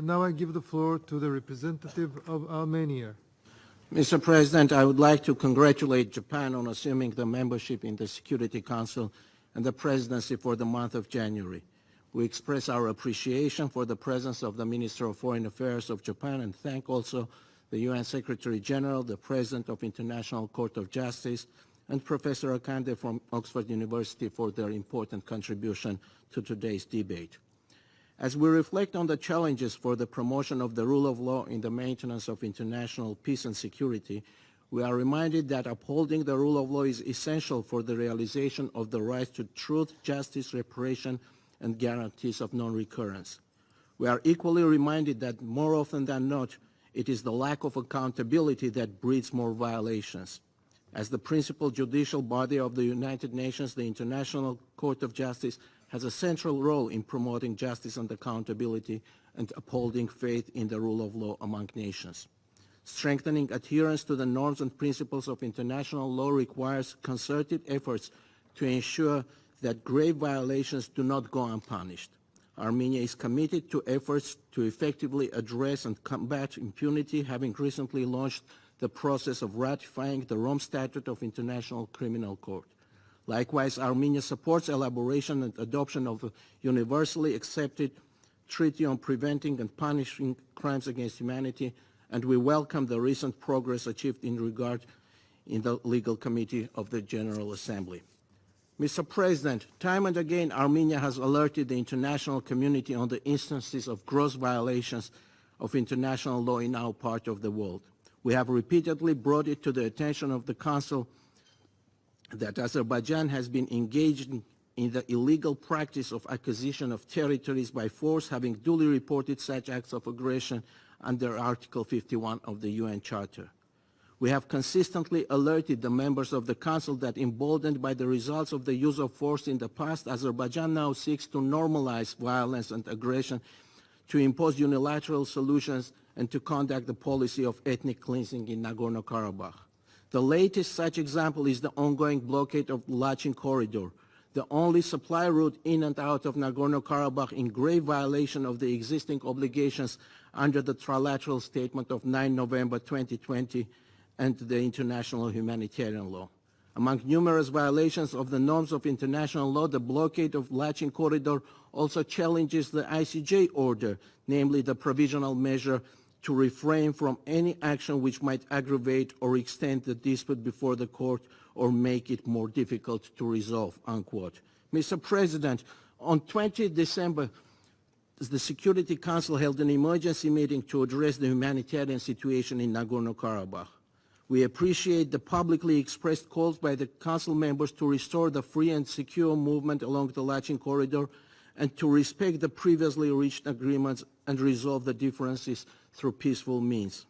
Now I give the floor to the representative of Armenia. Mr. President, I would like to congratulate Japan on assuming the membership in the Security Council and the presidency for the month of January. We express our appreciation for the presence of the Minister of Foreign Affairs of Japan and thank also the UN Secretary General, the President of International Court of Justice, and Professor Akande from Oxford University for their important contribution to today's debate. As we reflect on the challenges for the promotion of the rule of law in the maintenance of international peace and security, we are reminded that upholding the rule of law is essential for the realization of the right to truth, justice, reparation, and guarantees of non-recurrence. We are equally reminded that more often than not, it is the lack of accountability that breeds more violations. As the principal judicial body of the United Nations, the International Court of Justice has a central role in promoting justice and accountability and upholding faith in the rule of law among nations. Strengthening adherence to the norms and principles of international law requires concerted efforts to ensure that grave violations do not go unpunished. Armenia is committed to efforts to effectively address and combat impunity, having recently launched the process of ratifying the Rome Statute of International Criminal Court. Likewise, Armenia supports elaboration and adoption of a universally accepted treaty on preventing and punishing crimes against humanity, and we welcome the recent progress achieved in regard in the Legal Committee of the General Assembly. Mr. President, time and again Armenia has alerted the international community on the instances of gross violations of international law in our part of the world. We have repeatedly brought it to the attention of the Council that Azerbaijan has been engaged in the illegal practice of acquisition of territories by force, having duly reported such acts of aggression under Article 51 of the UN Charter. We have consistently alerted the members of the Council that, emboldened by the results of the use of force in the past, Azerbaijan now seeks to normalize violence and aggression, to impose unilateral solutions, and to conduct the policy of ethnic cleansing in Nagorno-Karabakh. The latest such example is the ongoing blockade of the Lachin Corridor, the only supply route in and out of Nagorno-Karabakh, in grave violation of the existing obligations under the trilateral statement of 9 November 2020 and the international humanitarian law. Among numerous violations of the norms of international law, the blockade of Lachin Corridor also challenges the ICJ order, namely the provisional measure to refrain from any action which might aggravate or extend the dispute before the court or make it more difficult to resolve, unquote. Mr. President, on 20 December, the Security Council held an emergency meeting to address the humanitarian situation in Nagorno-Karabakh. We appreciate the publicly expressed calls by the Council members to restore the free and secure movement along the Lachin Corridor and to respect the previously reached agreements and resolve the differences through peaceful means.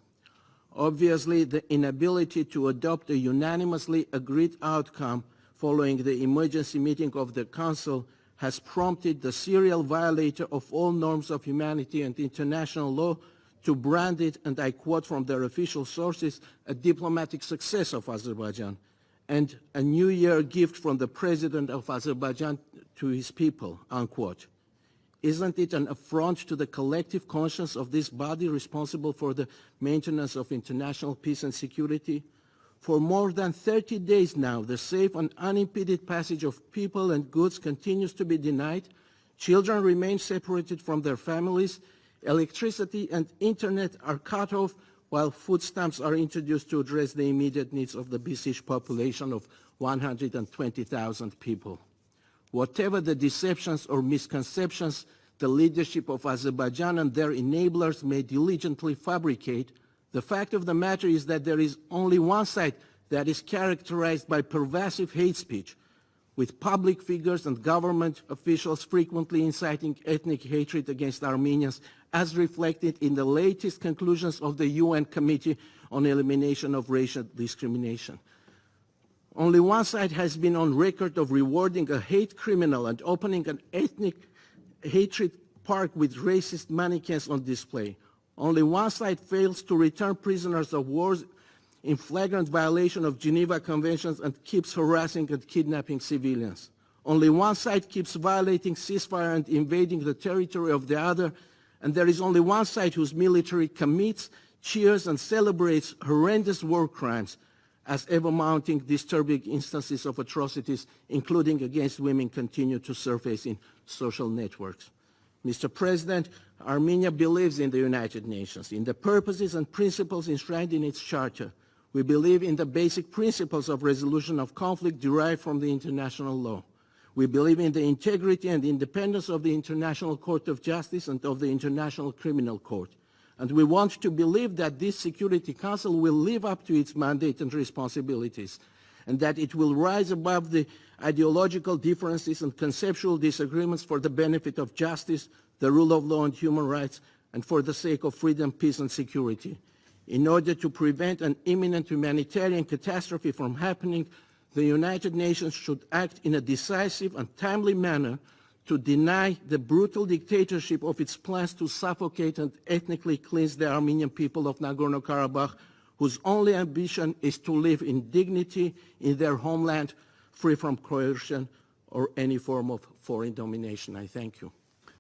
Obviously, the inability to adopt a unanimously agreed outcome following the emergency meeting of the Council has prompted the serial violator of all norms of humanity and international law to brand it, and I quote from their official sources, a diplomatic success of Azerbaijan and a New Year gift from the President of Azerbaijan to his people, unquote. Isn't it an affront to the collective conscience of this body responsible for the maintenance of international peace and security? For more than 30 days now, the safe and unimpeded passage of people and goods continues to be denied. Children remain separated from their families. Electricity and internet are cut off, while food stamps are introduced to address the immediate needs of the besieged population of 120,000 people. Whatever the deceptions or misconceptions the leadership of Azerbaijan and their enablers may diligently fabricate, the fact of the matter is that there is only one side that is characterized by pervasive hate speech, with public figures and government officials frequently inciting ethnic hatred against Armenians, as reflected in the latest conclusions of the UN Committee on Elimination of Racial Discrimination. Only one side has been on record of rewarding a hate criminal and opening an ethnic hatred park with racist mannequins on display. Only one side fails to return prisoners of war in flagrant violation of Geneva Conventions and keeps harassing and kidnapping civilians. Only one side keeps violating ceasefire and invading the territory of the other, and there is only one side whose military commits, cheers, and celebrates horrendous war crimes as ever-mounting disturbing instances of atrocities, including against women, continue to surface in social networks. Mr. President, Armenia believes in the United Nations, in the purposes and principles enshrined in its charter. We believe in the basic principles of resolution of conflict derived from the international law. We believe in the integrity and independence of the International Court of Justice and of the International Criminal Court. And we want to believe that this Security Council will live up to its mandate and responsibilities, and that it will rise above the ideological differences and conceptual disagreements for the benefit of justice, the rule of law and human rights, and for the sake of freedom, peace, and security. In order to prevent an imminent humanitarian catastrophe from happening, the United Nations should act in a decisive and timely manner to deny the brutal dictatorship of its plans to suffocate and ethnically cleanse the Armenian people of Nagorno-Karabakh, whose only ambition is to live in dignity in their homeland, free from coercion or any form of foreign domination. I thank you.